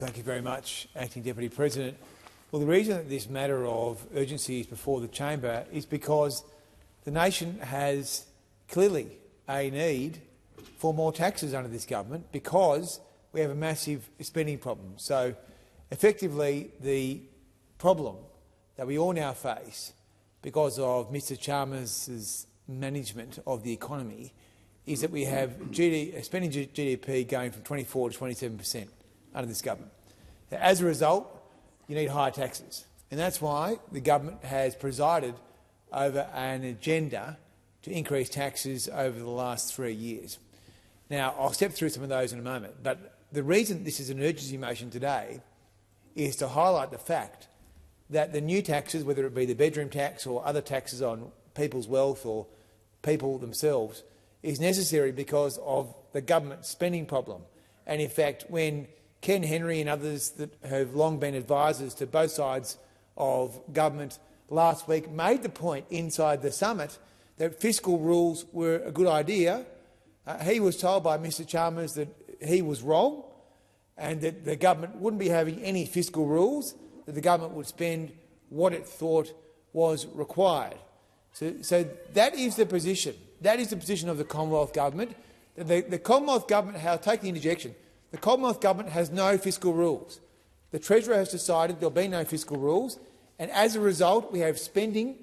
Thank you very much, Acting Deputy President. Well, the reason that this matter of urgency is before the chamber is because the nation has clearly a need for more taxes under this government because we have a massive spending problem. So, effectively, the problem that we all now face because of Mr Chalmers' management of the economy is that we have spending GDP going from 24 to 27% under this government. As a result, you need higher taxes, and that's why the government has presided over an agenda to increase taxes over the last 3 years. Now, I'll step through some of those in a moment, but the reason this is an urgency motion today is to highlight the fact that the new taxes, whether it be the bedroom tax or other taxes on people's wealth or people themselves, is necessary because of the government spending problem. And in fact, when Ken Henry and others that have long been advisors to both sides of government last week made the point inside the summit that fiscal rules were a good idea, he was told by Mr Chalmers that he was wrong and that the government wouldn't be having any fiscal rules, that the government would spend what it thought was required. So that is the position. That is the position of the Commonwealth Government. The Commonwealth Government, take the interjection, the Commonwealth Government has no fiscal rules. The Treasurer has decided there will be no fiscal rules, and as a result we have spending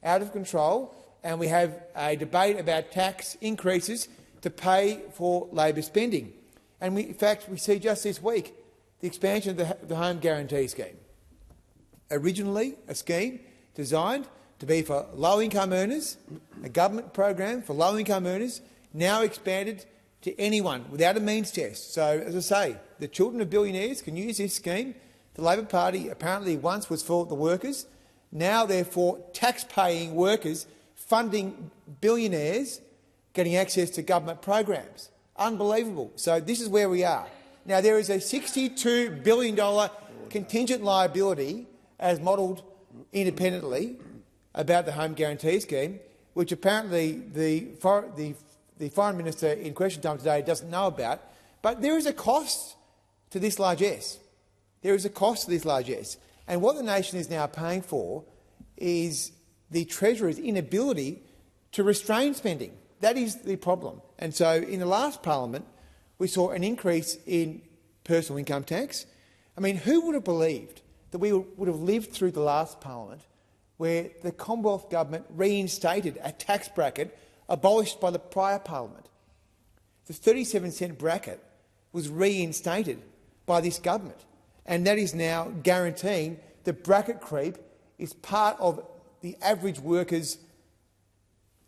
out of control and we have a debate about tax increases to pay for Labor spending. And in fact, we see just this week the expansion of the Home Guarantee Scheme. Originally a scheme designed to be for low-income earners, a government program for low-income earners, now expanded to anyone without a means test. So, as I say, the children of billionaires can use this scheme. The Labor Party apparently once was for the workers. Now, therefore, tax-paying workers funding billionaires getting access to government programs. Unbelievable. So this is where we are. Now, there is a $62 billion contingent liability, as modelled independently, about the Home Guarantee Scheme, which apparently the Foreign Minister in question time today doesn't know about. But there is a cost to this largesse. There is a cost to this largesse. And what the nation is now paying for is the Treasurer's inability to restrain spending. That is the problem. And so in the last parliament, we saw an increase in personal income tax. I mean, who would have believed that we would have lived through the last parliament where the Commonwealth Government reinstated a tax bracket abolished by the prior parliament? The 37-cent bracket was reinstated by this government, and that is now guaranteeing that bracket creep is part of the average worker's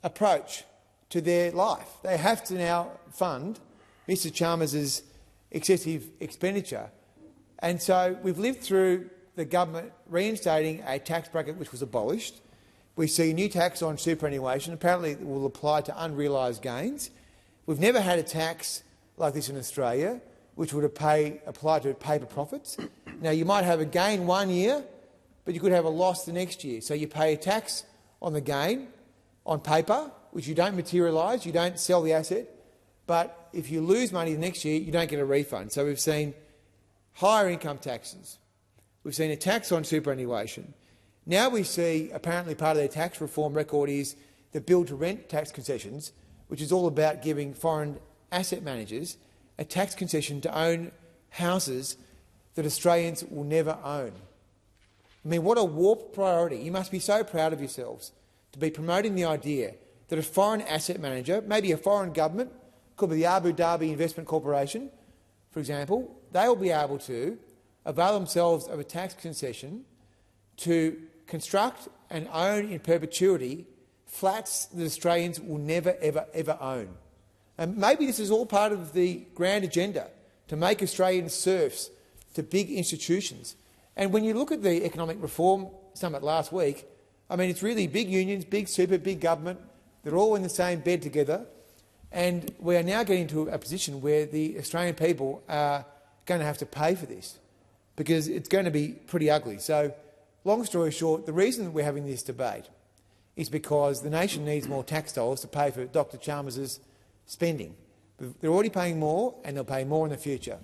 approach to their life. They have to now fund Mr Chalmers' excessive expenditure. And so we've lived through the government reinstating a tax bracket which was abolished. We see a new tax on superannuation. Apparently it will apply to unrealised gains. We've never had a tax like this in Australia, which would apply to paper profits. Now, you might have a gain one year, but you could have a loss the next year. So you pay a tax on the gain on paper, which you don't materialise, you don't sell the asset, but if you lose money the next year, you don't get a refund. So we've seen higher income taxes. We've seen a tax on superannuation. Now we see, apparently part of their tax reform record is the build-to-rent tax concessions, which is all about giving foreign asset managers a tax concession to own houses that Australians will never own. I mean, what a warped priority. You must be so proud of yourselves to be promoting the idea that a foreign asset manager, maybe a foreign government, could be the Abu Dhabi Investment Corporation, for example, they will be able to avail themselves of a tax concession to construct and own in perpetuity flats that Australians will never, ever, ever own. And maybe this is all part of the grand agenda to make Australians serfs to big institutions. And when you look at the Economic Reform Summit last week, I mean, it's really big unions, big super, big government. They're all in the same bed together. And we are now getting to a position where the Australian people are going to have to pay for this because it's going to be pretty ugly. So, long story short, the reason that we're having this debate is because the nation needs more tax dollars to pay for Dr Chalmers' spending. They're already paying more and they'll pay more in the future.